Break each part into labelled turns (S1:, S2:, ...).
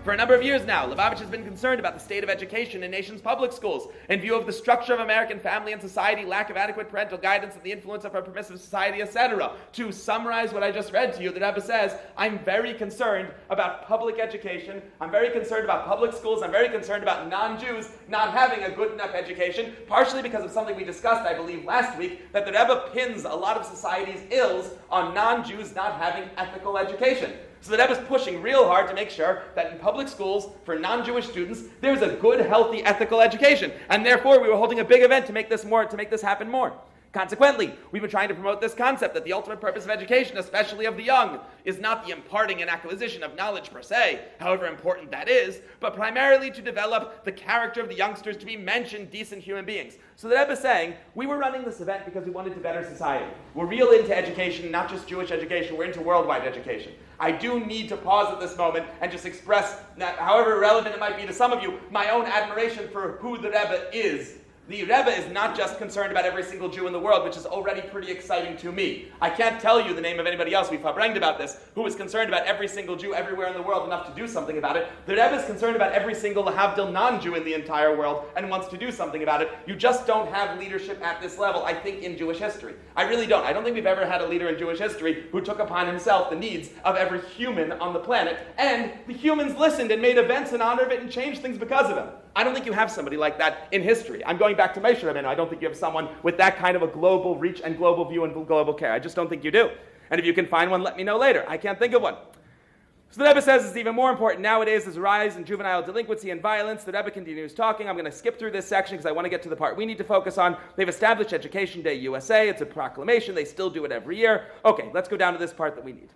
S1: For a number of years now, Lubavitch has been concerned about the state of education in nation's public schools in view of the structure of American family and society, lack of adequate parental guidance, and the influence of our permissive society, etc. To summarize what I just read to you, the Rebbe says, I'm very concerned about public education, I'm very concerned about public schools, I'm very concerned about non-Jews not having a good enough education, partially because of something we discussed, I believe, last week, that the Rebbe pins a lot of society's ills on non-Jews not having ethical education. So the Rebbe is pushing real hard to make sure that in public schools, for non-Jewish students, there's a good, healthy, ethical education. And therefore, we were holding a big event to make this happen more. Consequently, we've been trying to promote this concept that the ultimate purpose of education, especially of the young, is not the imparting and acquisition of knowledge per se, however important that is, but primarily to develop the character of the youngsters to be mentioned decent human beings. So the Rebbe is saying, we were running this event because we wanted to better society. We're real into education, not just Jewish education, we're into worldwide education. I do need to pause at this moment and just express, however relevant it might be to some of you, my own admiration for who the Rebbe is. The Rebbe is not just concerned about every single Jew in the world, which is already pretty exciting to me. I can't tell you the name of anybody else, we've habranged about this, who is concerned about every single Jew everywhere in the world enough to do something about it. The Rebbe is concerned about every single lahavdil non-Jew in the entire world and wants to do something about it. You just don't have leadership at this level, I think, in Jewish history. I really don't. I don't think we've ever had a leader in Jewish history who took upon himself the needs of every human on the planet, and the humans listened and made events in honor of it and changed things because of him. I don't think you have somebody like that in history. I'm going back to Moshe Rabbeinu. I don't think you have someone with that kind of a global reach and global view and global care. I just don't think you do. And if you can find one, let me know later. I can't think of one. So the Rebbe says it's even more important nowadays. There's a rise in juvenile delinquency and violence. The Rebbe continues talking. I'm going to skip through this section because I want to get to the part we need to focus on. They've established Education Day USA. It's a proclamation. They still do it every year. Okay, let's go down to this part that we need.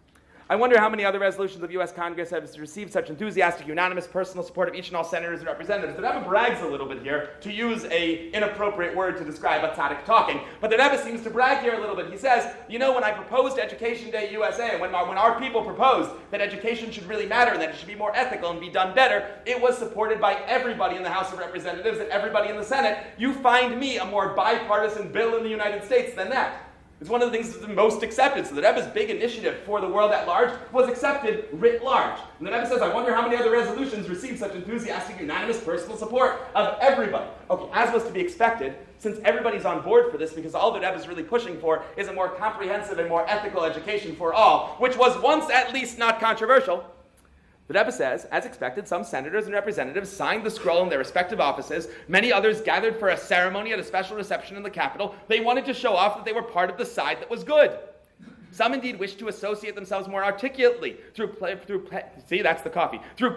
S1: I wonder how many other resolutions of U.S. Congress have received such enthusiastic, unanimous, personal support of each and all senators and representatives. The Rebbe brags a little bit here, to use an inappropriate word to describe a tzaddik talking, but the Rebbe seems to brag here a little bit. He says, you know, when I proposed Education Day USA, and when our people proposed that education should really matter and that it should be more ethical and be done better, it was supported by everybody in the House of Representatives and everybody in the Senate. You find me a more bipartisan bill in the United States than that. It's one of the things that's the most accepted. So the Rebbe's big initiative for the world at large was accepted writ large. And the Rebbe says, I wonder how many other resolutions received such enthusiastic, unanimous personal support of everybody. Okay, as was to be expected, since everybody's on board for this, because all the Rebbe is really pushing for is a more comprehensive and more ethical education for all, which was once at least not controversial. The Rebbe says, as expected, some senators and representatives signed the scroll in their respective offices. Many others gathered for a ceremony at a special reception in the Capitol. They wanted to show off that they were part of the side that was good. Some indeed wished to associate themselves more articulately through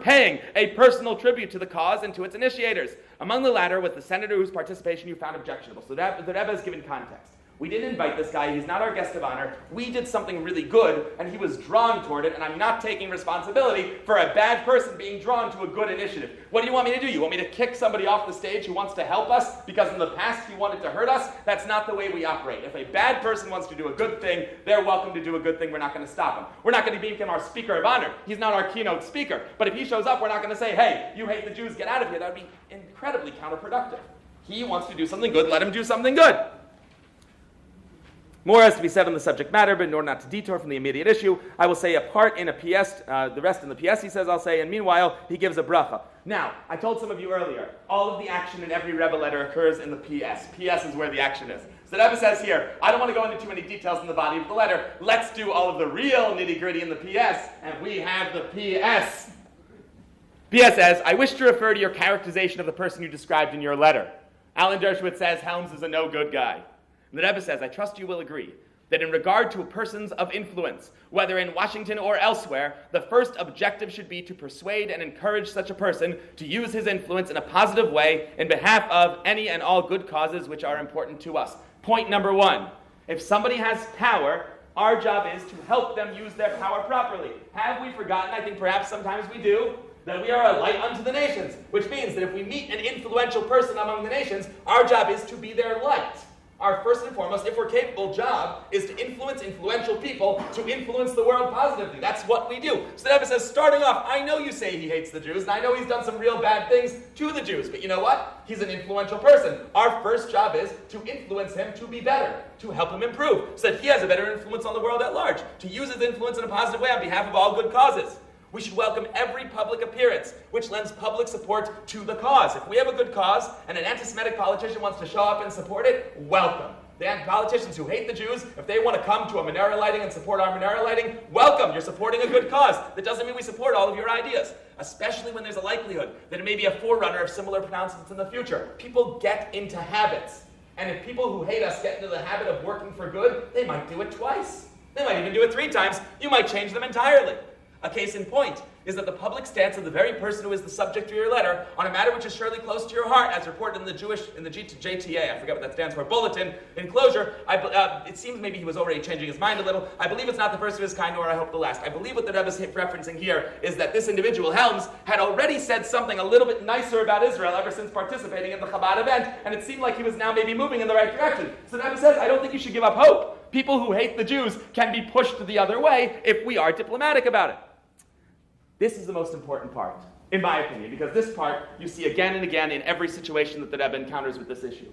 S1: paying a personal tribute to the cause and to its initiators. Among the latter was the senator whose participation you found objectionable. So the Rebbe is given context. We didn't invite this guy, he's not our guest of honor. We did something really good, and he was drawn toward it, and I'm not taking responsibility for a bad person being drawn to a good initiative. What do you want me to do? You want me to kick somebody off the stage who wants to help us because in the past he wanted to hurt us? That's not the way we operate. If a bad person wants to do a good thing, they're welcome to do a good thing. We're not going to stop him. We're not going to make him our speaker of honor. He's not our keynote speaker. But if he shows up, we're not going to say, hey, you hate the Jews, get out of here. That would be incredibly counterproductive. He wants to do something good, let him do something good. More has to be said on the subject matter, but in order not to detour from the immediate issue, I will say a part in a PS, the rest in the PS, he says, I'll say, and meanwhile, he gives a bracha. Now, I told some of you earlier, all of the action in every Rebbe letter occurs in the PS. PS is where the action is. So the Rebbe says here, I don't want to go into too many details in the body of the letter. Let's do all of the real nitty-gritty in the PS, and we have the PS. PS says, I wish to refer to your characterization of the person you described in your letter. Alan Dershowitz says Helms is a no-good guy. And the Rebbe says, I trust you will agree that in regard to persons of influence, whether in Washington or elsewhere, the first objective should be to persuade and encourage such a person to use his influence in a positive way in behalf of any and all good causes which are important to us. Point number one, if somebody has power, our job is to help them use their power properly. Have we forgotten, I think perhaps sometimes we do, that we are a light unto the nations, which means that if we meet an influential person among the nations, our job is to be their light. Our first and foremost, if we're capable, job is to influence influential people to influence the world positively. That's what we do. So the Rebbe says, starting off, I know you say he hates the Jews, and I know he's done some real bad things to the Jews, but you know what? He's an influential person. Our first job is to influence him to be better, to help him improve, so that he has a better influence on the world at large, to use his influence in a positive way on behalf of all good causes. We should welcome every public opinion appearance, which lends public support to the cause. If we have a good cause and an anti-Semitic politician wants to show up and support it, welcome. The politicians who hate the Jews, if they want to come to a menorah lighting and support our menorah lighting, welcome. You're supporting a good cause. That doesn't mean we support all of your ideas, especially when there's a likelihood that it may be a forerunner of similar pronouncements in the future. People get into habits. And if people who hate us get into the habit of working for good, they might do it twice. They might even do it 3 times. You might change them entirely. A case in point is that the public stance of the very person who is the subject of your letter on a matter which is surely close to your heart, as reported in the JTA, I forget what that stands for, bulletin, enclosure, it seems maybe he was already changing his mind a little. I believe it's not the first of his kind, nor I hope the last. I believe what the Rebbe is referencing here is that this individual, Helms, had already said something a little bit nicer about Israel ever since participating in the Chabad event, and it seemed like he was now maybe moving in the right direction. So the Rebbe says, I don't think you should give up hope. People who hate the Jews can be pushed the other way if we are diplomatic about it. This is the most important part, in my opinion, because this part you see again and again in every situation that the Rebbe encounters with this issue.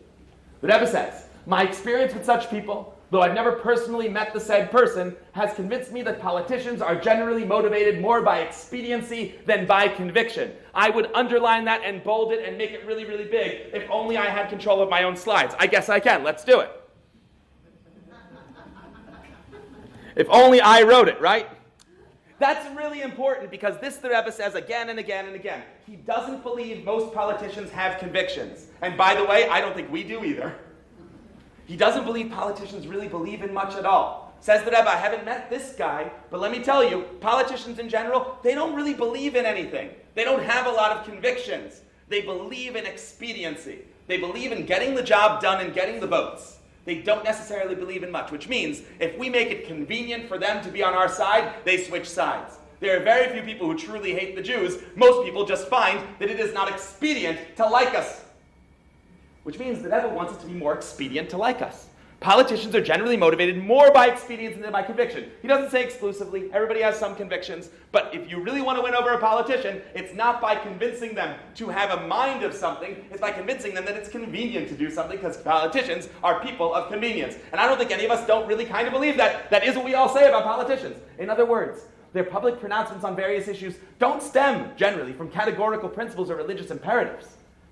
S1: The Rebbe says, my experience with such people, though I've never personally met the said person, has convinced me that politicians are generally motivated more by expediency than by conviction. I would underline that and bold it and make it really, really big if only I had control of my own slides. I guess I can. Let's do it. If only I wrote it, right? That's really important because this the Rebbe says again and again and again. He doesn't believe most politicians have convictions. And by the way, I don't think we do either. He doesn't believe politicians really believe in much at all. Says the Rebbe, I haven't met this guy, but let me tell you, politicians in general, they don't really believe in anything. They don't have a lot of convictions. They believe in expediency. They believe in getting the job done and getting the votes. They don't necessarily believe in much, which means if we make it convenient for them to be on our side, they switch sides. There are very few people who truly hate the Jews. Most people just find that it is not expedient to like us. Which means that everyone wants it to be more expedient to like us. Politicians are generally motivated more by expedience than by conviction. He doesn't say exclusively. Everybody has some convictions. But if you really want to win over a politician, it's not by convincing them to have a mind of something. It's by convincing them that it's convenient to do something, because politicians are people of convenience. And I don't think any of us don't really kind of believe that. That is what we all say about politicians. In other words, their public pronouncements on various issues don't stem, generally, from categorical principles or religious imperatives.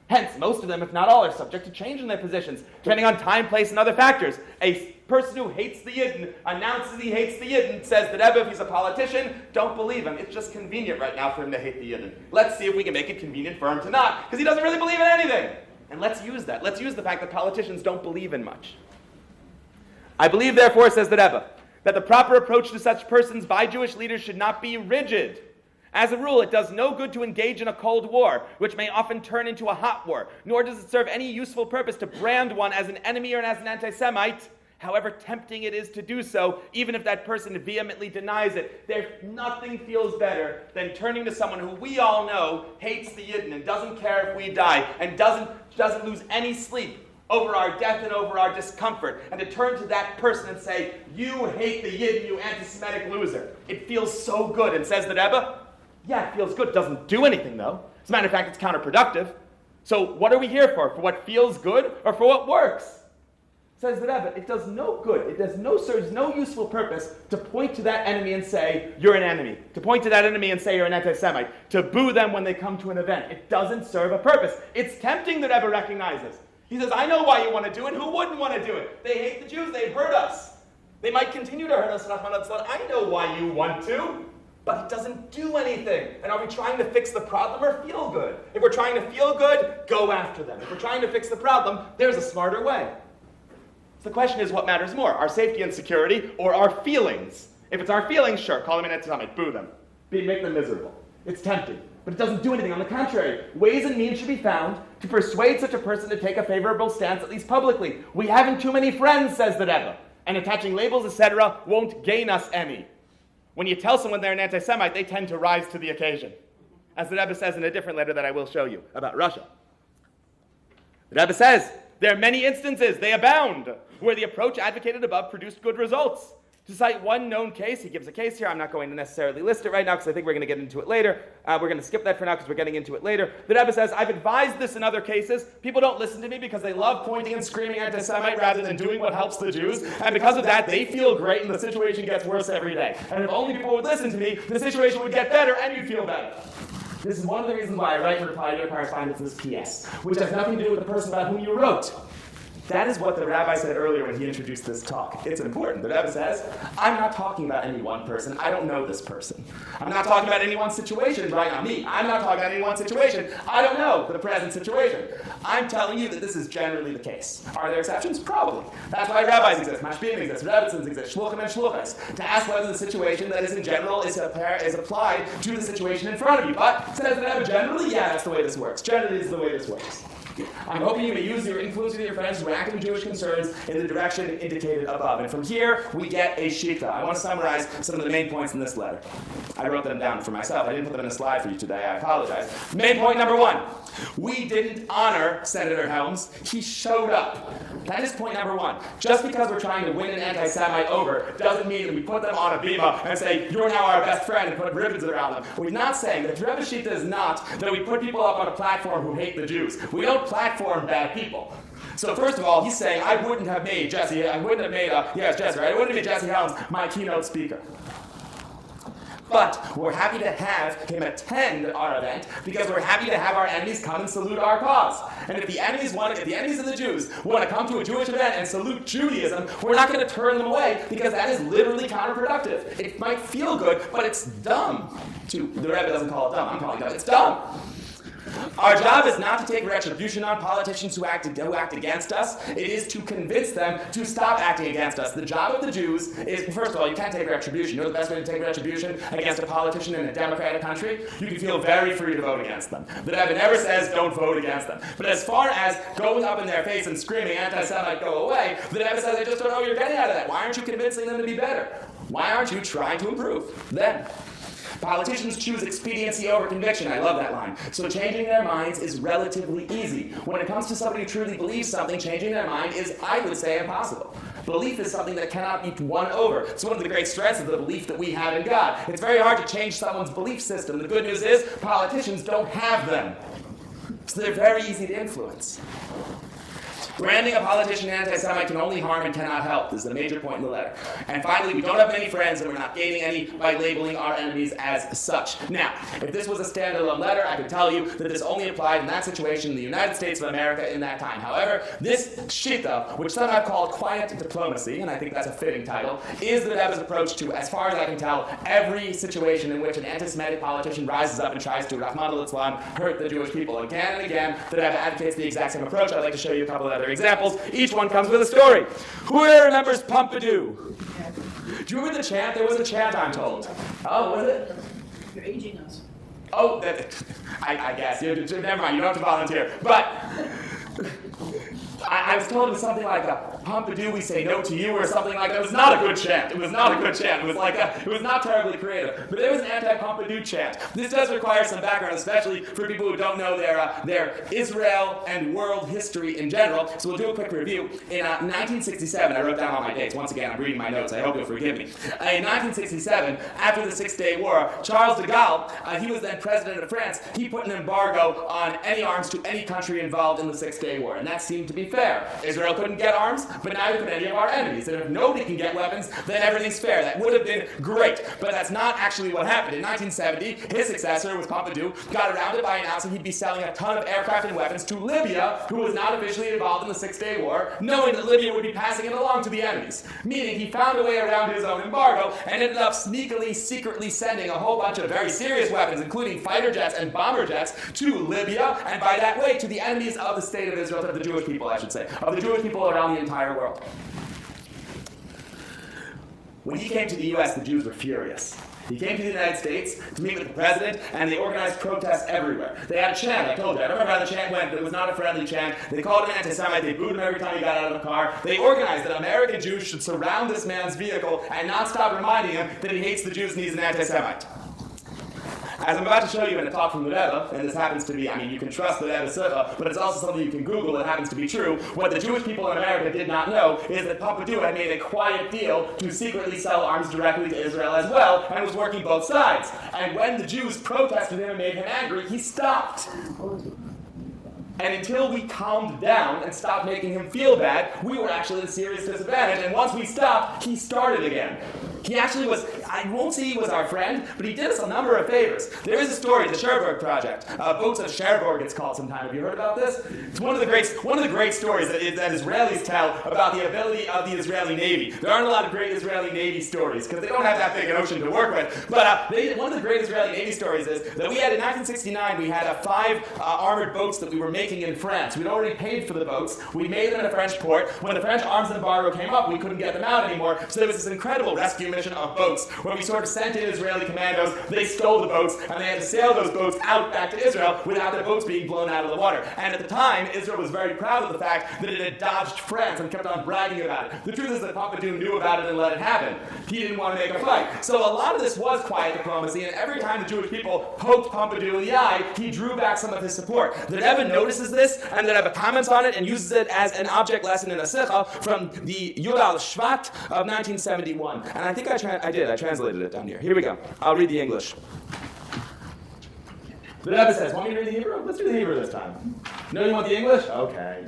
S1: Hence, most of them, if not all, are subject to change in their positions, depending on time, place, and other factors. A person who hates the Yidden, announces he hates the Yidden, says that Rebbe, if he's a politician, don't believe him. It's just convenient right now for him to hate the Yidden. Let's see if we can make it convenient for him to not, because he doesn't really believe in anything. And let's use that. Let's use the fact that politicians don't believe in much. I believe, therefore, says the Rebbe, that the proper approach to such persons by Jewish leaders should not be rigid. As a rule, it does no good to engage in a cold war, which may often turn into a hot war, nor does it serve any useful purpose to brand one as an enemy or as an anti-Semite, however tempting it is to do so, even if that person vehemently denies it. Nothing feels better than turning to someone who we all know hates the Yidden and doesn't care if we die and doesn't lose any sleep over our death and over our discomfort, and to turn to that person and say, you hate the Yidden, you anti-Semitic loser. It feels so good. And says the Rebbe, yeah, it feels good. It doesn't do anything, though. As a matter of fact, it's counterproductive. So what are we here for? For what feels good or for what works? Says the Rebbe, it does no good. It serves no useful purpose to point to that enemy and say, you're an enemy. To point to that enemy and say you're an anti-Semite. To boo them when they come to an event. It doesn't serve a purpose. It's tempting, the Rebbe recognizes. He says, I know why you want to do it. Who wouldn't want to do it? They hate the Jews. They've hurt us. They might continue to hurt us. I know why you want to. But it doesn't do anything. And are we trying to fix the problem or feel good? If we're trying to feel good, go after them. If we're trying to fix the problem, there's a smarter way. So the question is, what matters more, our safety and security or our feelings? If it's our feelings, sure, call them an anti-Semite, boo them, make them miserable. It's tempting, but it doesn't do anything. On the contrary, ways and means should be found to persuade such a person to take a favorable stance, at least publicly. We haven't too many friends, says the Rebbe, and attaching labels, etc., won't gain us any. When you tell someone they're an anti-Semite, they tend to rise to the occasion. As the Rebbe says in a different letter that I will show you about Russia. The Rebbe says, there are many instances, they abound, where the approach advocated above produced good results. To cite one known case, he gives a case here. I'm not going to necessarily list it right now because I think we're going to get into it later. We're going to skip that for now because we're getting into it later. The Rebbe says, I've advised this in other cases. People don't listen to me because they love pointing and screaming anti-Semite rather than doing what helps the Jews. And because of that, they feel great and the situation gets worse every day. And if only people would listen to me, the situation would get better and you'd feel better.
S2: This is one of the reasons why I write in reply to your correspondence this PS, which has nothing to do with the person about whom you wrote. That is what the rabbi said earlier when he introduced this talk. It's important. The rabbi says, I'm not talking about any one person. I don't know this person. I'm not talking about any one situation, right? Not me. I'm not talking about any one situation. I don't know the present situation. I'm telling you that this is generally the case. Are there exceptions? Probably. That's why rabbis exist, mashpim exist, rebbitzins exist, shluchim and shluchas, to ask whether the situation that is in general is applied to the situation in front of you. But says the rabbi generally, yeah, that's the way this works. Generally, this is the way this works. I'm hoping you may use your influence with your friends who act in Jewish concerns in the direction indicated above. And from here, we get a shita. I want to summarize some of the main points in this letter. I wrote them down for myself. I didn't put them in a slide for you today. I apologize. Main point number one. We didn't honor Senator Helms. He showed up. That is point number one. Just because we're trying to win an anti-Semite over doesn't mean that we put them on a bima and say, you're now our best friend, and put ribbons around them. We're not saying that Rebbe Shita is not that we put people up on a platform who hate the Jews. We don't platform bad people. So first of all, he's saying, I wouldn't have made Jesse Helms my keynote speaker. But we're happy to have him attend our event because we're happy to have our enemies come and salute our cause. And if the enemies of the Jews want to come to a Jewish event and salute Judaism, we're not going to turn them away because that is literally counterproductive. It might feel good, but it's dumb. The Rebbe doesn't call it dumb. I'm calling it dumb. It's dumb. Our job is not to take retribution on politicians who act against us. It is to convince them to stop acting against us. The job of the Jews is, first of all, you can't take retribution. You know the best way to take retribution against a politician in a democratic country? You can feel very free to vote against them. The Rebbe never says don't vote against them. But as far as going up in their face and screaming anti-Semite go away, the Rebbe says I just don't know what you're getting out of that. Why aren't you convincing them to be better? Why aren't you trying to improve them? Politicians choose expediency over conviction. I love that line. So changing their minds is relatively easy. When it comes to somebody who truly believes something, changing their mind is, I would say, impossible. Belief is something that cannot be won over. It's one of the great strengths of the belief that we have in God. It's very hard to change someone's belief system. The good news is politicians don't have them. So they're very easy to influence. Branding a politician anti-Semite can only harm and cannot help. This is a major point in the letter. And finally, we don't have many friends and we're not gaining any by labeling our enemies as such. Now, if this was a standalone letter, I could tell you that this only applied in that situation in the United States of America in that time. However, this shita, which some have called quiet diplomacy, and I think that's a fitting title, is the Rebbe's approach to, as far as I can tell, every situation in which an anti-Semitic politician rises up and tries to, Rahman al-Islam, hurt the Jewish people. Again and again, the Rebbe advocates the exact same approach. I'd like to show you a couple of other examples. Each one comes with a story. Who here remembers Pompidou? Do you remember the chant? There was a chant, I'm told. Oh, was it?
S3: You're aging us.
S2: Oh, I guess. Never mind, you don't have to volunteer. But I was told it was something like Pompidou, we say no to you, or something like that. It was not a good chant. It was not a good chant. It was not terribly creative. But there was an anti-Pompidou chant. This does require some background, especially for people who don't know their Israel and world history in general. So we'll do a quick review. In 1967, I wrote down all my dates. Once again, I'm reading my notes. I hope you'll forgive me. In 1967, after the Six-Day War, Charles de Gaulle, he was then president of France, he put an embargo on any arms to any country involved in the Six-Day War. And that seemed to be fair. Israel couldn't get arms, but neither could any of our enemies. And if nobody can get weapons, then everything's fair. That would have been great. But that's not actually what happened. In 1970, his successor, was Pompidou, got around it by announcing he'd be selling a ton of aircraft and weapons to Libya, who was not officially involved in the Six-Day War, knowing that Libya would be passing it along to the enemies. Meaning he found a way around his own embargo and ended up sneakily, secretly sending a whole bunch of very serious weapons, including fighter jets and bomber jets, to Libya, and by that way, to the enemies of the state of Israel, of the Jewish people, I should say, of the Jewish people around the entire world. When he came to the U.S., the Jews were furious. He came to the United States to meet with the president, and they organized protests everywhere. They had a chant, I told you. I don't remember how the chant went, but it was not a friendly chant. They called him anti-Semite. They booed him every time he got out of the car. They organized that American Jews should surround this man's vehicle and not stop reminding him that he hates the Jews and he's an anti-Semite. As I'm about to show you in a talk from the Rebbe, and this happens to be, you can trust the Rebbe's Sicha, but it's also something you can Google that happens to be true. What the Jewish people in America did not know is that Pompidou had made a quiet deal to secretly sell arms directly to Israel as well, and was working both sides. And when the Jews protested him and made him angry, he stopped. And until we calmed down and stopped making him feel bad, we were actually at a serious disadvantage. And once we stopped, he started again. He actually was, I won't say he was our friend, but he did us a number of favors. There is a story, the Cherbourg Project. Boats of Cherbourg, it's called sometime. Have you heard about this? It's one of the great stories that Israelis tell about the ability of the Israeli Navy. There aren't a lot of great Israeli Navy stories because they don't have that big an ocean to work with. But one of the great Israeli Navy stories is that we had in 1969, we had 5 armored boats that we were making in France. We'd already paid for the boats. We made them in a French port. When the French arms embargo came up, we couldn't get them out anymore. So there was this incredible rescue mission of boats where we sort of sent in Israeli commandos. They stole the boats, and they had to sail those boats out back to Israel without their boats being blown out of the water. And at the time, Israel was very proud of the fact that it had dodged France and kept on bragging about it. The truth is that Pompidou knew about it and let it happen. He didn't want to make a fight. So a lot of this was quiet diplomacy, and every time the Jewish people poked Pompidou in the eye, he drew back some of his support. The Rebbe notices this, and the Rebbe comments on it and uses it as an object lesson in a sikha from the Yud Shvat of 1971. And I think I translated it down here. Here we go. I'll read the English. The Rebbe says, want me to read the Hebrew? Let's do the Hebrew this time. No, you want the English? Okay.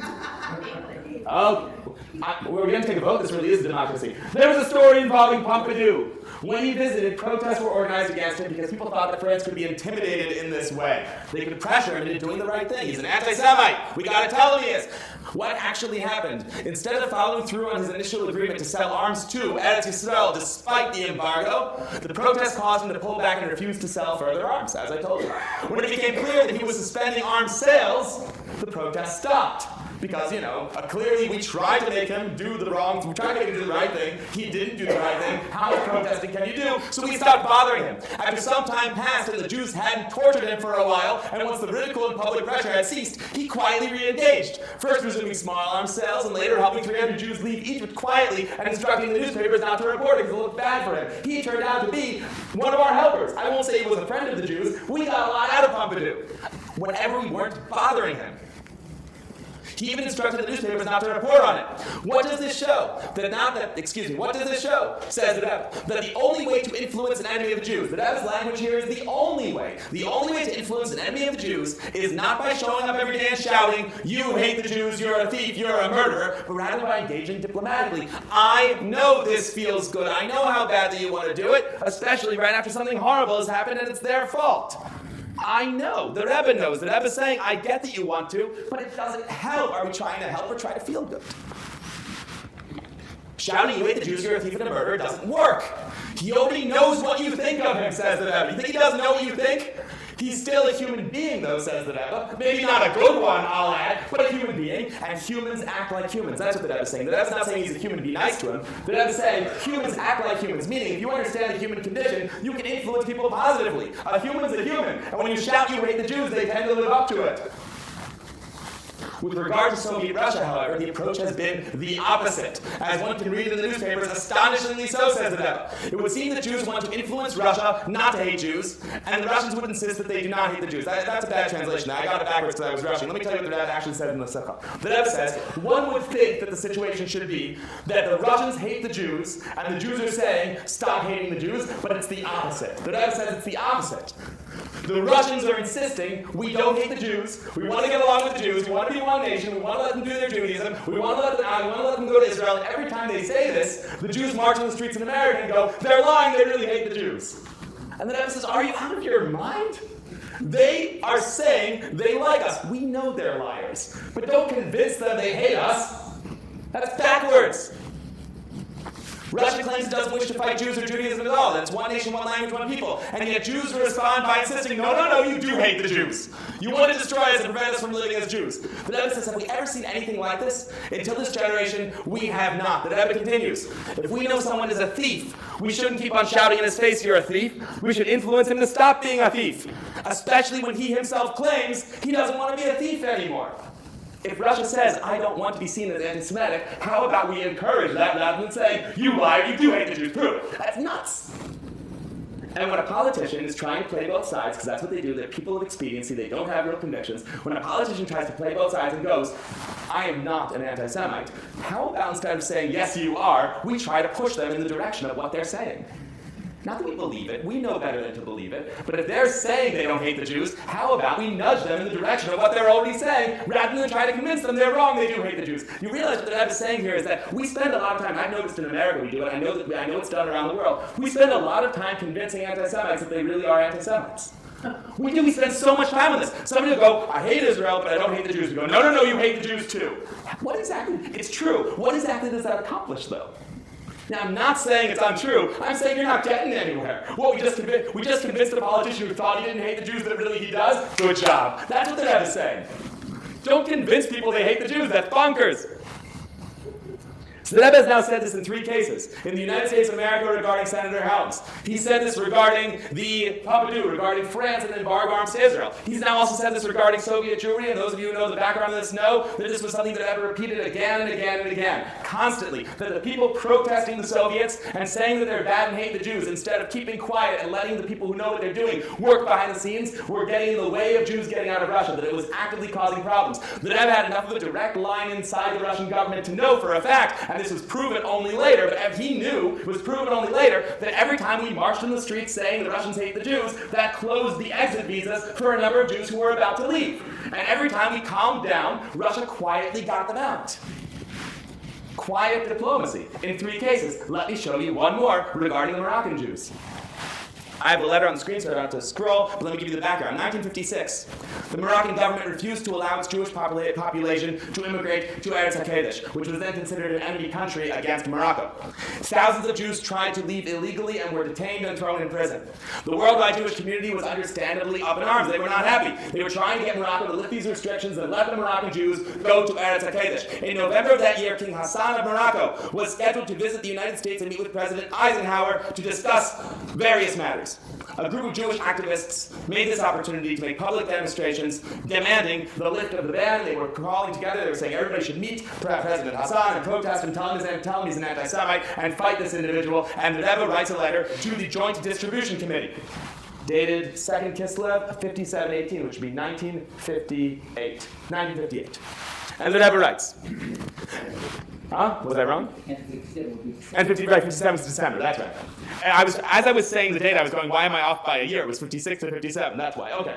S2: We're going to take a vote. This really is a democracy. There was a story involving Pompidou. When he visited, protests were organized against him because people thought that France could be intimidated in this way. They could pressure him into doing the right thing. He's an anti-Semite. We got to tell him he is. What actually happened? Instead of following through on his initial agreement to sell arms to Eretz Yisrael despite the embargo, the protests caused him to pull back and refuse to sell further arms, as I told you. When it became clear that he was suspending arms sales, the protests stopped. Because, clearly we tried to make him do the wrong, we tried to make him do the right thing. He didn't do the right thing. How much protesting can you do? So we stopped bothering him. After some time passed and the Jews hadn't tortured him for a while, and once the ridicule and public pressure had ceased, he quietly re-engaged. First resuming small arms sales, and later helping 300 Jews leave Egypt quietly and instructing the newspapers not to report it because it looked bad for him. He turned out to be one of our helpers. I won't say he was a friend of the Jews. We got a lot out of Pompidou. Whenever we weren't bothering him. He even instructed the newspapers not to report on it. What does this show? What does this show? Says the Rebbe, that the only way to influence an enemy of the Jews, the Rebbe's language here is the only way. The only way to influence an enemy of the Jews is not by showing up every day and shouting, you hate the Jews, you're a thief, you're a murderer, but rather by engaging diplomatically. I know this feels good. I know how badly you want to do it, especially right after something horrible has happened and it's their fault. I know. The Rebbe knows. The Rebbe is saying, I get that you want to, but it doesn't help. Are we trying to help or try to feel good? Shouting, you hate the Jews, you're a thief and a murderer, doesn't work. He already knows what you think of him, says the Rebbe. You think he doesn't know what you think? He's still a human being, though, says the Rebbe. Maybe not a good one, I'll add, but a human being. And humans act like humans. That's what the Rebbe is saying. The Rebbe is not saying he's a human, be nice to him. The Rebbe is saying humans act like humans, meaning if you understand the human condition, you can influence people positively. A human's a human. And when you shout you hate the Jews, they tend to live up to it. With regard to Soviet Russia, however, the approach has been the opposite. As one can read in the newspapers, astonishingly so, says the Rebbe. It would seem that Jews want to influence Russia not to hate Jews, and the Russians would insist that they do not hate the Jews. That's a bad translation. I got it backwards because I was rushing. Let me tell you what the Rebbe actually said in the Sikha. The Rebbe says, one would think that the situation should be that the Russians hate the Jews, and the Jews are saying, stop hating the Jews, but it's the opposite. The Rebbe says it's the opposite. The Russians are insisting, we don't hate the Jews, we want to get along with the Jews, we want to be one nation, we want to let them do their Judaism, we want to let them out, we want to let them go to Israel, and every time they say this, the Jews march on the streets in America and go, they're lying, they really hate the Jews. And the Rebbe says, are you out of your mind? They are saying they like us. We know they're liars. But don't convince them they hate us. That's backwards. Russia claims it doesn't wish to fight Jews or Judaism at all. That's one nation, one language, one people. And yet Jews respond by insisting, no, you do hate the Jews. You want to destroy us and prevent us from living as Jews. The Rebbe says, have we ever seen anything like this? Until this generation, we have not. The Rebbe continues, if we know someone is a thief, we shouldn't keep on shouting in his face, you're a thief. We should influence him to stop being a thief. Especially when he himself claims he doesn't want to be a thief anymore. If Russia says, I don't want to be seen as anti-Semitic, how about we encourage that rather than saying, you liar, you do hate the Jews, prove it. That's nuts. And when a politician is trying to play both sides, because that's what they do, they're people of expediency, they don't have real convictions, when a politician tries to play both sides and goes, I am not an anti-Semite, how about instead of saying, yes, you are, we try to push them in the direction of what they're saying? Not that we believe it, we know better than to believe it, but if they're saying they don't hate the Jews, how about we nudge them in the direction of what they're already saying, rather than try to convince them they're wrong, they do hate the Jews. You realize what the Rebbe is saying here is that we spend a lot of time, I've noticed in America we do it, I know it's done around the world, we spend a lot of time convincing anti-Semites that they really are anti-Semites. We spend so much time on this. Somebody will go, I hate Israel, but I don't hate the Jews. We go, no, you hate the Jews too. What exactly? It's true. What exactly does that accomplish, though? Now, I'm not saying it's untrue. I'm saying you're not getting anywhere. Well, we just convinced a politician who thought he didn't hate the Jews that really he does. Good job. That's what the Rebbe is saying. Don't convince people they hate the Jews. That's bonkers. So the Rebbe has now said this in 3 cases. In the United States of America regarding Senator Helms. He said this regarding the Papadou, regarding France and embargo arms to Israel. He's now also said this regarding Soviet Jewry, and those of you who know the background of this know that this was something that Rebbe repeated again and again and again, constantly. That the people protesting the Soviets and saying that they're bad and hate the Jews, instead of keeping quiet and letting the people who know what they're doing work behind the scenes, were getting in the way of Jews getting out of Russia, that it was actively causing problems. The Rebbe had enough of a direct line inside the Russian government to know for a fact, and this was proven only later, but he knew, it was proven only later, that every time we marched in the streets saying the Russians hate the Jews, that closed the exit visas for a number of Jews who were about to leave. And every time we calmed down, Russia quietly got them out. Quiet diplomacy in 3 cases. Let me show you one more regarding the Moroccan Jews. I have the letter on the screen, so I don't have to scroll, but let me give you the background. 1956, the Moroccan government refused to allow its Jewish population to immigrate to Eretz HaKodesh, which was then considered an enemy country against Morocco. Thousands of Jews tried to leave illegally and were detained and thrown in prison. The worldwide Jewish community was understandably up in arms. They were not happy. They were trying to get Morocco to lift these restrictions and let the Moroccan Jews go to Eretz HaKodesh. In November of that year, King Hassan of Morocco was scheduled to visit the United States and meet with President Eisenhower to discuss various matters. A group of Jewish activists made this opportunity to make public demonstrations demanding the lift of the ban. They were calling together, they were saying everybody should meet President Hassan and protest and tell him he's an anti-Semite and fight this individual. And the Rebbe writes a letter to the Joint Distribution Committee, dated 2nd Kislev, 5718, which would be 1958. And the Rebbe writes, was I wrong? And 57th December, that's right. And as I was saying the date, I was going, why am I off by a year? It was 56 to 57, that's why. Okay.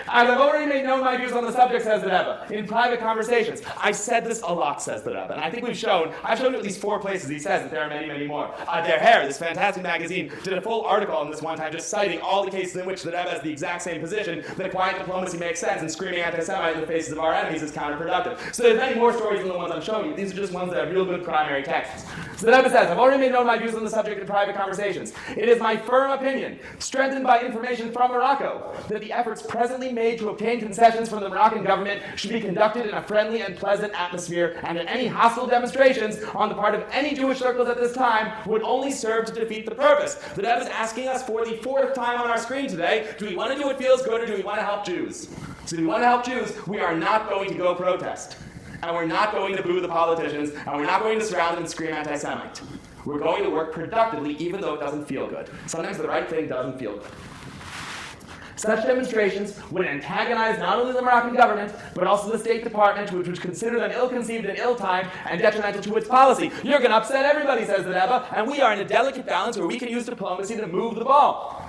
S2: As I've already made known my views on the subject, says the Rebbe, in private conversations. I've said this a lot, says the Rebbe, and I think I've shown you at least 4 places he says that there are many, many more. Der Herr, this fantastic magazine, did a full article on this one time, just citing all the cases in which the Rebbe has the exact same position, that quiet diplomacy makes sense, and screaming anti-Semite in the faces of our enemies is counterproductive. So there's many more stories than the ones I'm showing you. These are just ones that have real good primary texts. So the Rebbe says, I've already made known my views on the subject in private conversations. It is my firm opinion, strengthened by information from Morocco, that the efforts presently made to obtain concessions from the Moroccan government should be conducted in a friendly and pleasant atmosphere, and that any hostile demonstrations on the part of any Jewish circles at this time would only serve to defeat the purpose. The Rebbe is asking us for the 4th time on our screen today, do we want to do what feels good or do we want to help Jews? So if we want to help Jews, we are not going to go protest. And we're not going to boo the politicians, and we're not going to surround them and scream anti-Semite. We're going to work productively, even though it doesn't feel good. Sometimes the right thing doesn't feel good. Such demonstrations would antagonize not only the Moroccan government, but also the State Department, which would consider them ill-conceived and ill-timed and detrimental to its policy. You're going to upset everybody, says the Rebbe, and we are in a delicate balance where we can use diplomacy to move the ball.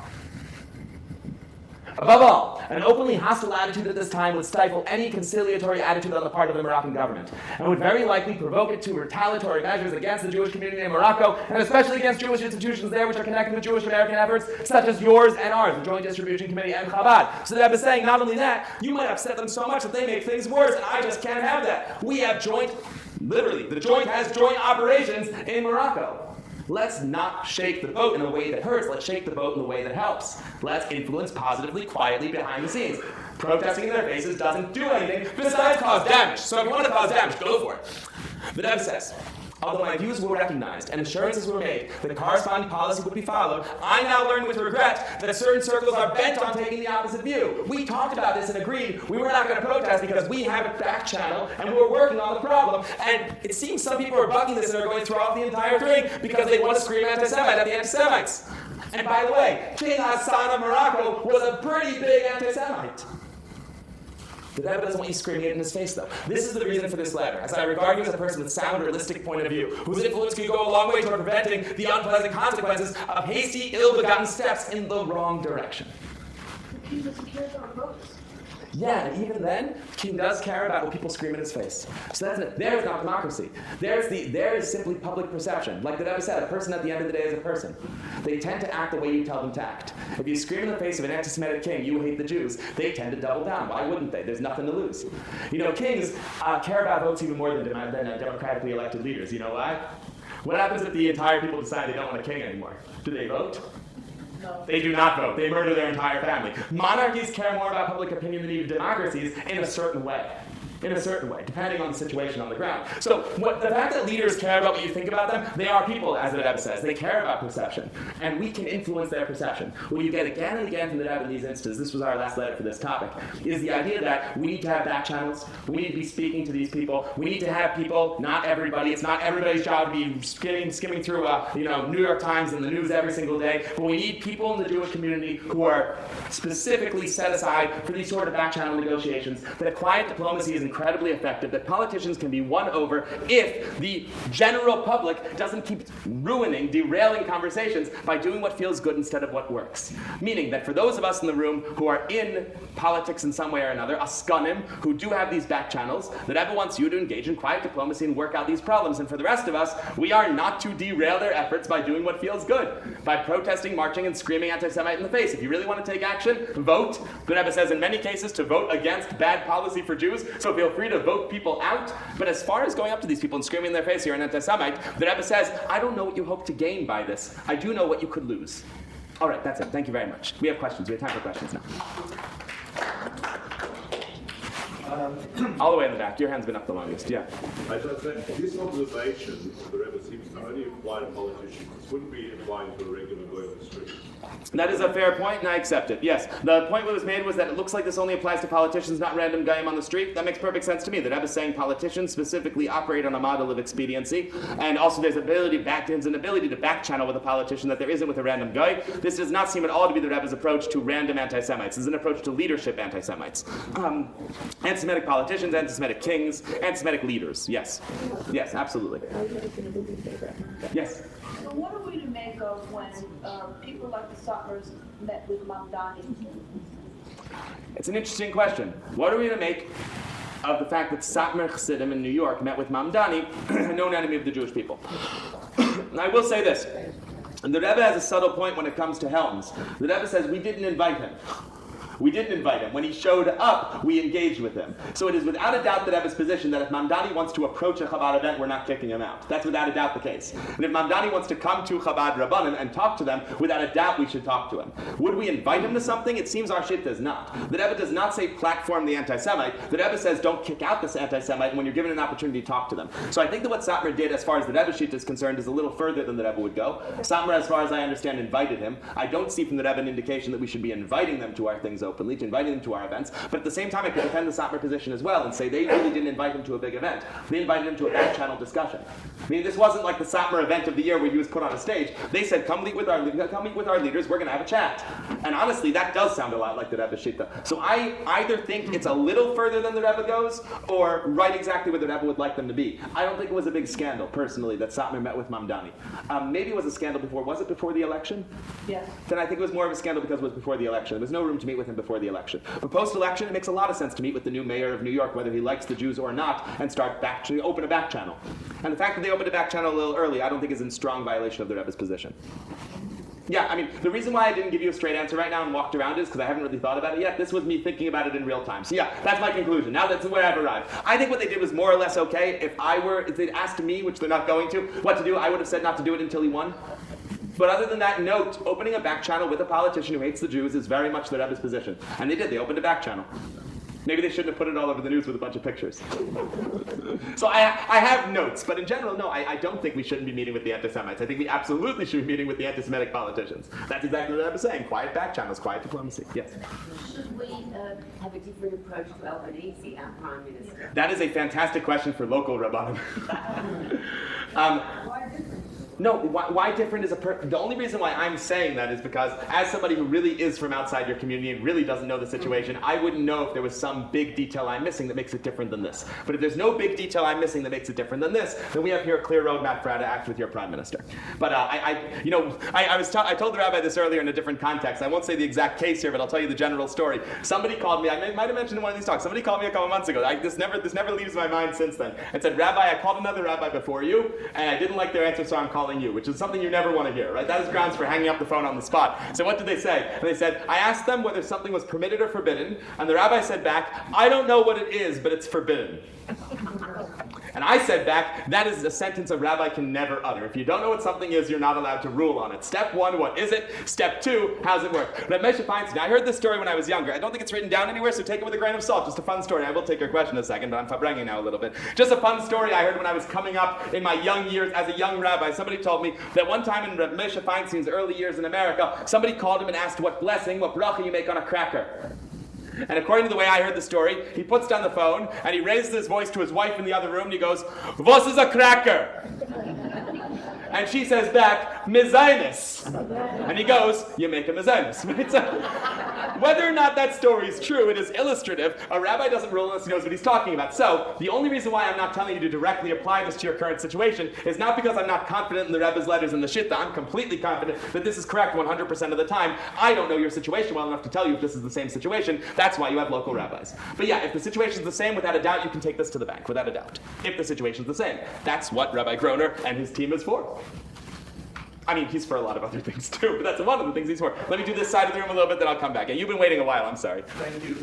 S2: Above all, an openly hostile attitude at this time would stifle any conciliatory attitude on the part of the Moroccan government, and would very likely provoke it to retaliatory measures against the Jewish community in Morocco, and especially against Jewish institutions there which are connected with Jewish American efforts, such as yours and ours, the Joint Distribution Committee and Chabad. So the Rebbe is saying, not only that, you might upset them so much that they make things worse, and I just can't have that. We have the Joint has joint operations in Morocco. Let's not shake the boat in a way that hurts. Let's shake the boat in a way that helps. Let's influence positively, quietly, behind the scenes. Protesting in their faces doesn't do anything besides cause damage. So if you want to cause damage, go for it. The Rebbe says, although my views were recognized and assurances were made that a corresponding policy would be followed, I now learn with regret that certain circles are bent on taking the opposite view. We talked about this and agreed we were not going to protest because we have a back channel and we were working on the problem. And it seems some people are bucking this and are going to throw off the entire thing because they want to scream anti-Semite at the anti-Semites. And by the way, King Hassan of Morocco was a pretty big anti-Semite. The Rebbe doesn't want you screaming it in his face, though. This is the reason for this letter, as I regard you as a person with sound, realistic point of view, whose influence could go a long way toward preventing the unpleasant consequences of hasty, ill-begotten steps in the wrong direction.
S3: The king doesn't care about votes.
S2: Yeah, and even then, the king does care about what people scream in his face. So that's it. There's not democracy. There is simply public perception. Like the Rebbe said, a person at the end of the day is a person. They tend to act the way you tell them to act. If you scream in the face of an anti-Semitic king, you hate the Jews, they tend to double down. Why wouldn't they? There's nothing to lose. Kings care about votes even more than democratically elected leaders. You know why? What happens if the entire people decide they don't want a king anymore? Do they vote?
S3: No.
S2: They do not vote. They murder their entire family. Monarchies care more about public opinion than even democracies in a certain way. In a certain way, depending on the situation on the ground. So the fact that leaders care about what you think about them, they are people, as the Rebbe says. They care about perception. And we can influence their perception. What you get again and again from the Rebbe in these instances, this was our last letter for this topic, is the idea that we need to have back channels. We need to be speaking to these people. We need to have people, not everybody. It's not everybody's job to be skimming through New York Times and the news every single day. But we need people in the Jewish community who are specifically set aside for these sort of back channel negotiations. That quiet diplomacy is incredibly effective, that politicians can be won over if the general public doesn't keep derailing conversations by doing what feels good instead of what works. Meaning that for those of us in the room who are in politics in some way or another, askanim, who do have these back channels, that Rebbe wants you to engage in quiet diplomacy and work out these problems. And for the rest of us, we are not to derail their efforts by doing what feels good, by protesting, marching, and screaming anti-Semite in the face. If you really want to take action, vote. The Rebbe says in many cases to vote against bad policy for Jews, so feel free to vote people out. But as far as going up to these people and screaming in their face, you're an anti-Semite, the Rebbe says, I don't know what you hope to gain by this. I do know what you could lose. All right, that's it. Thank you very much. We have questions. We have time for questions now. All the way in the back. Your hand's been up the longest. Yeah.
S4: I just said, this observation, the Rebbe seems to only apply to politicians. This wouldn't be applying to a regular guy on the street.
S2: That is a fair point, and I accept it. Yes. The point that was made was that it looks like this only applies to politicians, not random guy on the street. That makes perfect sense to me. The Rebbe is saying politicians specifically operate on a model of expediency, and also there's an ability to back channel with a politician that there isn't with a random guy. This does not seem at all to be the Rebbe's approach to random anti-Semites. This is an approach to leadership anti-Semites. Anti-Semitic politicians, anti-Semitic kings, anti-Semitic leaders. Yes. Yes, absolutely. Yes.
S3: So what are we to make of when people like the Satmars met with Mamdani?
S2: It's an interesting question. What are we to make of the fact that Satmar Chassidim in New York met with Mamdani, a known enemy of the Jewish people? And I will say this. And the Rebbe has a subtle point when it comes to Helms. The Rebbe says, we didn't invite him. We didn't invite him. When he showed up, we engaged with him. So it is without a doubt the Rebbe's position that if Mamdani wants to approach a Chabad event, we're not kicking him out. That's without a doubt the case. And if Mamdani wants to come to Chabad Rabbanim and talk to them, without a doubt we should talk to him. Would we invite him to something? It seems our shit does not. The Rebbe does not say platform the anti-Semite. The Rebbe says don't kick out this anti-Semite when you're given an opportunity to talk to them. So I think that what Satmar did as far as the Rebbe shit is concerned is a little further than the Rebbe would go. Satmar, as far as I understand, invited him. I don't see from the Rebbe an indication that we should be inviting them to our things openly, to inviting them to our events, but at the same time I could defend the Satmar position as well and say they really didn't invite him to a big event. They invited him to a back channel discussion. I mean, this wasn't like the Satmar event of the year where he was put on a stage. They said, come meet with our leaders, we're going to have a chat. And honestly, that does sound a lot like the Rebbe Shita. So I either think it's a little further than the Rebbe goes, or right exactly where the Rebbe would like them to be. I don't think it was a big scandal, personally, that Satmar met with Mamdani. Maybe it was a scandal before. Was it before the election?
S3: Yes.
S2: Then I think it was more of a scandal because it was before the election. There was no room to meet with him before the election. But post-election, it makes a lot of sense to meet with the new mayor of New York, whether he likes the Jews or not, and start open a back channel. And the fact that they opened a back channel a little early, I don't think is in strong violation of the Rebbe's position. Yeah, I mean, the reason why I didn't give you a straight answer right now and walked around is because I haven't really thought about it yet. This was me thinking about it in real time. So yeah, that's my conclusion. Now that's where I've arrived. I think what they did was more or less okay. If they'd asked me, which they're not going to, what to do, I would have said not to do it until he won. But other than that, note, opening a back channel with a politician who hates the Jews is very much the Rebbe's position. And they did. They opened a back channel. Maybe they shouldn't have put it all over the news with a bunch of pictures. So I have notes, but in general, no, I don't think we shouldn't be meeting with the anti-Semites. I think we absolutely should be meeting with the anti-Semitic politicians. That's exactly what I was saying. Quiet back channels, quiet diplomacy. Yes?
S5: Should we have a different approach to Albanese, our Prime Minister?
S2: That is a fantastic question for local Rabbanim.
S3: Why different?
S2: No, why different is the only reason why I'm saying that is because as somebody who really is from outside your community and really doesn't know the situation, I wouldn't know if there was some big detail I'm missing that makes it different than this. But if there's no big detail I'm missing that makes it different than this, then we have here a clear roadmap for how to act with your prime minister. But I told the rabbi this earlier in a different context. I won't say the exact case here, but I'll tell you the general story. Somebody called me, I might have mentioned in one of these talks, somebody called me a couple months ago. This never leaves my mind since then. And said, Rabbi, I called another rabbi before you, and I didn't like their answer, so I'm calling you, which is something you never want to hear, right? That is grounds for hanging up the phone on the spot. So what did they say? They said, I asked them whether something was permitted or forbidden, and the rabbi said back, I don't know what it is, but it's forbidden. And I said back, that is a sentence a rabbi can never utter. If you don't know what something is, you're not allowed to rule on it. Step 1, what is it? Step 2, how's it work? Rabbi Feinstein, I heard this story when I was younger. I don't think it's written down anywhere, so take it with a grain of salt. Just a fun story. I will take your question in a second, but I'm fabranking now a little bit. Just a fun story I heard when I was coming up in my young years as a young rabbi. Somebody told me that one time in Rabbi Feinstein's early years in America, somebody called him and asked what blessing, what bracha you make on a cracker. And according to the way I heard the story, he puts down the phone and he raises his voice to his wife in the other room and he goes, "Was is a cracker?" And she says back, "Mezainis." And he goes, "You make a mezainis." Right? So, whether or not that story is true, it is illustrative. A rabbi doesn't rule unless he knows what he's talking about. So, the only reason why I'm not telling you to directly apply this to your current situation is not because I'm not confident in the Rebbe's letters and the Shitta. I'm completely confident that this is correct 100% of the time. I don't know your situation well enough to tell you if this is the same situation. That's why you have local rabbis. But yeah, if the situation is the same, without a doubt, you can take this to the bank, without a doubt. If the situation is the same. That's what Rabbi Groner and his team is for. I mean, he's for a lot of other things too, but that's one of the things he's for. Let me do this side of the room a little bit, then I'll come back. Yeah, you've been waiting a while, I'm sorry.
S6: Thank you.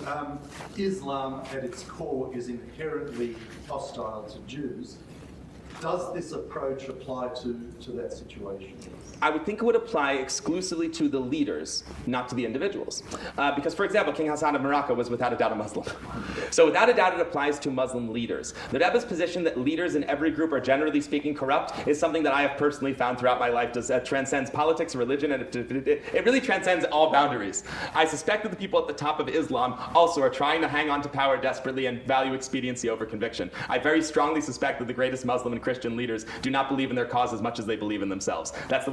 S6: Islam at its core is inherently hostile to Jews. Does this approach apply to that situation?
S2: I would think it would apply exclusively to the leaders, not to the individuals. Because, for example, King Hassan of Morocco was without a doubt a Muslim. So without a doubt it applies to Muslim leaders. The Rebbe's position that leaders in every group are generally speaking corrupt is something that I have personally found throughout my life transcends politics, religion, and it really transcends all boundaries. I suspect that the people at the top of Islam also are trying to hang on to power desperately and value expediency over conviction. I very strongly suspect that the greatest Muslim and Christian leaders do not believe in their cause as much as they believe in themselves. That's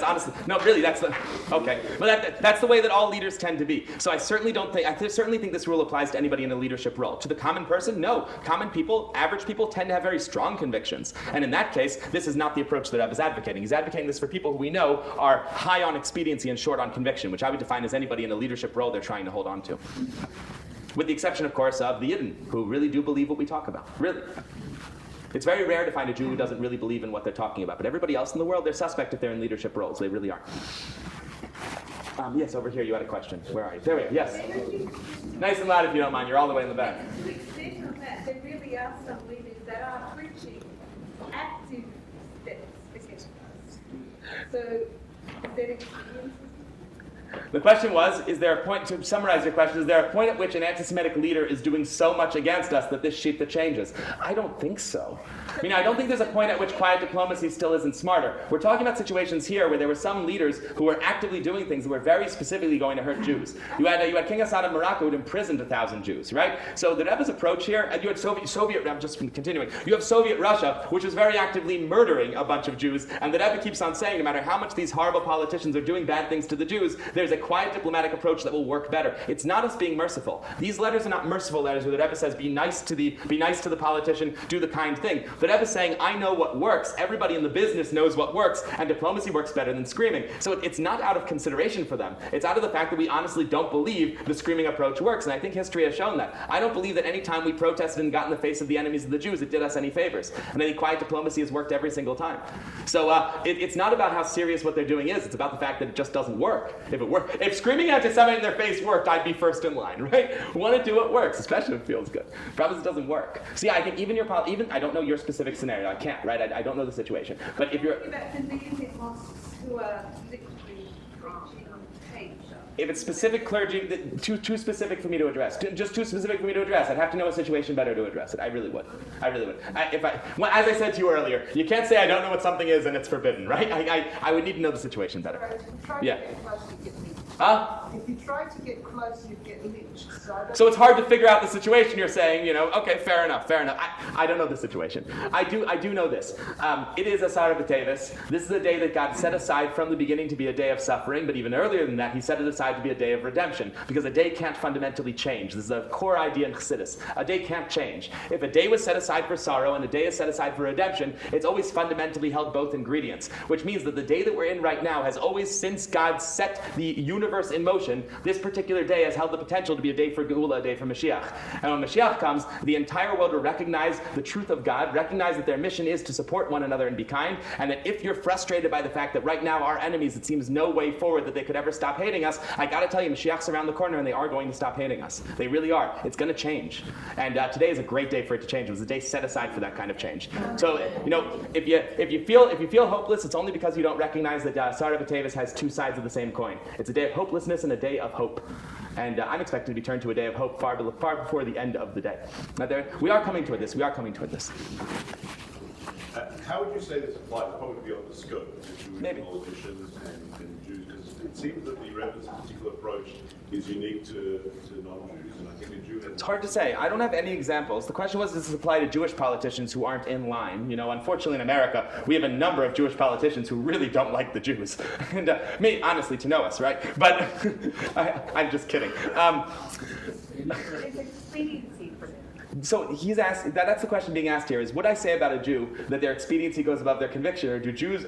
S2: honestly, no, really, okay. Well, that's the way that all leaders tend to be. So I certainly think this rule applies to anybody in a leadership role. To the common person, no. Common people, average people, tend to have very strong convictions. And in that case, this is not the approach that Rebbe is advocating. He's advocating this for people who we know are high on expediency and short on conviction, which I would define as anybody in a leadership role they're trying to hold on to. With the exception, of course, of the Yidden, who really do believe what we talk about. Really. It's very rare to find a Jew who doesn't really believe in what they're talking about. But everybody else in the world, they're suspect if they're in leadership roles. They really are. Yes, over here, you had a question. Where are you? There we are. Yes. Nice and loud if you don't mind. You're all the way in the back.
S7: To extend on that, there really are some leaders that are preaching active steps against us. So, is that experience?
S2: The question was, to summarize your question, is there a point at which an anti-Semitic leader is doing so much against us that this shita changes? I don't think so. I mean, I don't think there's a point at which quiet diplomacy still isn't smarter. We're talking about situations here where there were some leaders who were actively doing things that were very specifically going to hurt Jews. You had King Hassan of Morocco who had imprisoned 1,000 Jews, right? So the Rebbe's approach here, and you had I'm just continuing, you have Soviet Russia, which was very actively murdering a bunch of Jews, and the Rebbe keeps on saying, no matter how much these horrible politicians are doing bad things to the Jews, there's a quiet diplomatic approach that will work better. It's not us being merciful. These letters are not merciful letters where the Rebbe says, be nice to the politician, do the kind thing. The Rebbe is saying, I know what works. Everybody in the business knows what works, and diplomacy works better than screaming. So it's not out of consideration for them. It's out of the fact that we honestly don't believe the screaming approach works, and I think history has shown that. I don't believe that any time we protested and got in the face of the enemies of the Jews, it did us any favors. And I think quiet diplomacy has worked every single time. So it's not about how serious what they're doing is. It's about the fact that it just doesn't work. If screaming anti-Semite in their face worked, I'd be first in line, right? We want to do what works, especially if it feels good. The problem is it doesn't work. See, I think even I don't know your specific scenario. I can't, right? I don't know the situation. But if you're... If it's specific clergy, too specific for me to address. Just too specific for me to address. I'd have to know a situation better to address it. I really would. As I said to you earlier, you can't say I don't know what something is and it's forbidden, right? I would need to know the situation better. Yeah.
S7: If you try to get close, you get lynched.
S2: So it's hard to figure out the situation. You're saying, okay, fair enough. I don't know the situation. I do know this. It is Asara B'Tevis. This is a day that God set aside from the beginning to be a day of suffering, but even earlier than that, he set it aside to be a day of redemption, because a day can't fundamentally change. This is a core idea in Chassidus. A day can't change. If a day was set aside for sorrow and a day is set aside for redemption, it's always fundamentally held both ingredients, which means that the day that we're in right now has always, since God set the universe in motion, this particular day has held the potential to be a day for Geula, a day for Mashiach. And when Mashiach comes, the entire world will recognize the truth of God, recognize that their mission is to support one another and be kind, and that if you're frustrated by the fact that right now our enemies, it seems no way forward that they could ever stop hating us, I gotta tell you, Mashiach's around the corner and they are going to stop hating us. They really are. It's gonna change. And today is a great day for it to change. It was a day set aside for that kind of change. So, if you feel hopeless, it's only because you don't recognize that Asara B'Tevis has two sides of the same coin. It's a day of hopelessness and a day of hope. And I'm expecting to be turned to a day of hope far before the end of the day. Now, we are coming toward this.
S4: How would you say this applies probably beyond the scope of Jewish
S2: Maybe.
S4: politicians and Jews? Because it seems that the Rebbe's particular approach is unique to non-Jews, and I think a Jew has...
S2: It's hard to say. I don't have any examples. The question was, does this apply to Jewish politicians who aren't in line? Unfortunately in America, we have a number of Jewish politicians who really don't like the Jews. And honestly, to know us, right? But I'm just kidding.
S7: There's expediency for them.
S2: So he's asked, that's the question being asked here, is would I say about a Jew that their expediency goes above their conviction, or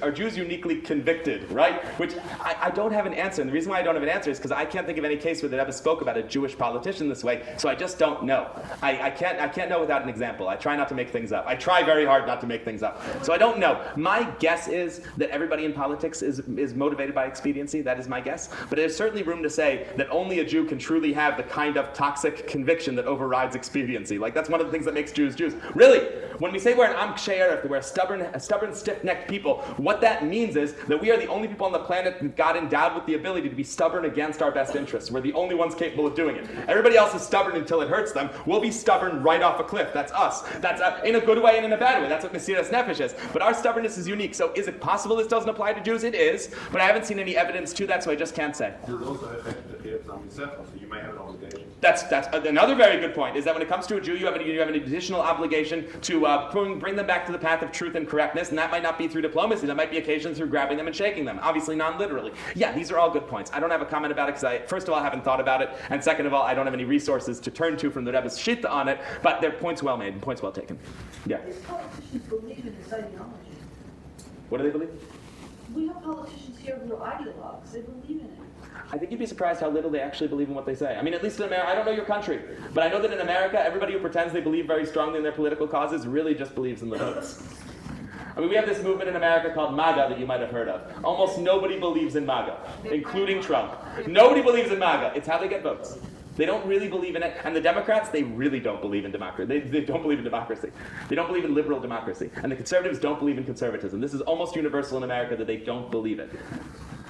S2: are Jews uniquely convicted, right? Which I don't have an answer, and the reason why I don't have an answer is because I can't think of any case where they ever spoke about a Jewish politician this way, so I just don't know. I can't know without an example. I try not to make things up. I try very hard not to make things up. So I don't know. My guess is that everybody in politics is motivated by expediency. That is my guess. But there's certainly room to say that only a Jew can truly have the kind of toxic conviction that overrides expediency. That's one of the things that makes Jews Jews. Really, when we say we're an Am Kshei Erech, that we're a stubborn, stiff-necked people, what that means is that we are the only people on the planet that God endowed with the ability to be stubborn against our best interests. We're the only ones capable of doing it. Everybody else is stubborn until it hurts them. We'll be stubborn right off a cliff. That's us. That's in a good way and in a bad way. That's what Mesiras Nefesh is. But our stubbornness is unique. So is it possible this doesn't apply to Jews? It is. But I haven't seen any evidence to that, so I just can't say.
S4: There's also a fact that so you may have an obligation.
S2: That's another very good point, is that when it comes to a Jew, you have an additional obligation to bring them back to the path of truth and correctness, and that might not be through diplomacy. That might be occasionally through grabbing them and shaking them. Obviously, non-literally. Yeah, these are all good points. I don't have a comment about it because first of all, I haven't thought about it, and second of all, I don't have any resources to turn to from the Rebbe's Shitta on it, but they're points well made and points well taken. Yeah.
S3: These politicians believe in this ideology.
S2: What do they believe?
S3: We have politicians here who are ideologues. They believe in it.
S2: I think you'd be surprised how little they actually believe in what they say. I mean, at least in America, I don't know your country, but I know that in America, everybody who pretends they believe very strongly in their political causes really just believes in the votes. I mean, we have this movement in America called MAGA that you might have heard of. Almost nobody believes in MAGA, including Trump. Nobody believes in MAGA. It's how they get votes. They don't really believe in it. And the Democrats, they really don't believe in democracy. They don't believe in democracy. They don't believe in liberal democracy. And the conservatives don't believe in conservatism. This is almost universal in America that they don't believe it.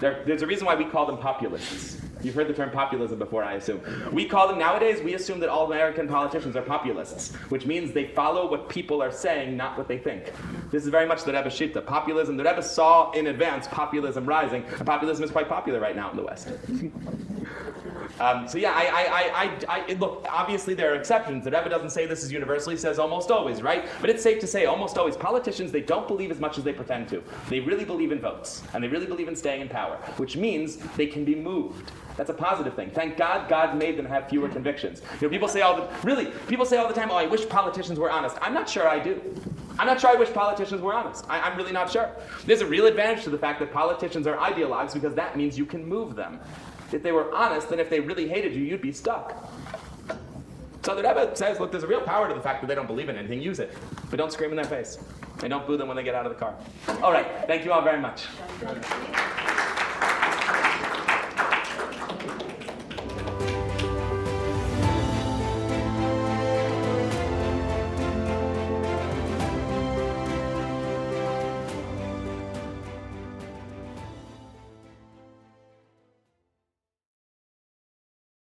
S2: There's a reason why we call them populists. You've heard the term populism before, I assume. We call them, nowadays, we assume that all American politicians are populists, which means they follow what people are saying, not what they think. This is very much the Rebbe's Shitta. Populism, the Rebbe saw in advance populism rising, and populism is quite popular right now in the West. Look, obviously there are exceptions. The Rebbe doesn't say this is universally, he says almost always, right? But it's safe to say almost always politicians, they don't believe as much as they pretend to. They really believe in votes, and they really believe in staying in power, which means they can be moved. That's a positive thing. Thank God, God made them have fewer convictions. People say all the time, oh, I wish politicians were honest. I'm not sure I do. I'm not sure I wish politicians were honest. I'm really not sure. There's a real advantage to the fact that politicians are ideologues because that means you can move them. If they were honest, then if they really hated you, you'd be stuck. So the Rebbe says, look, there's a real power to the fact that they don't believe in anything. Use it. But don't scream in their face. And don't boo them when they get out of the car. All right. Thank you all very much.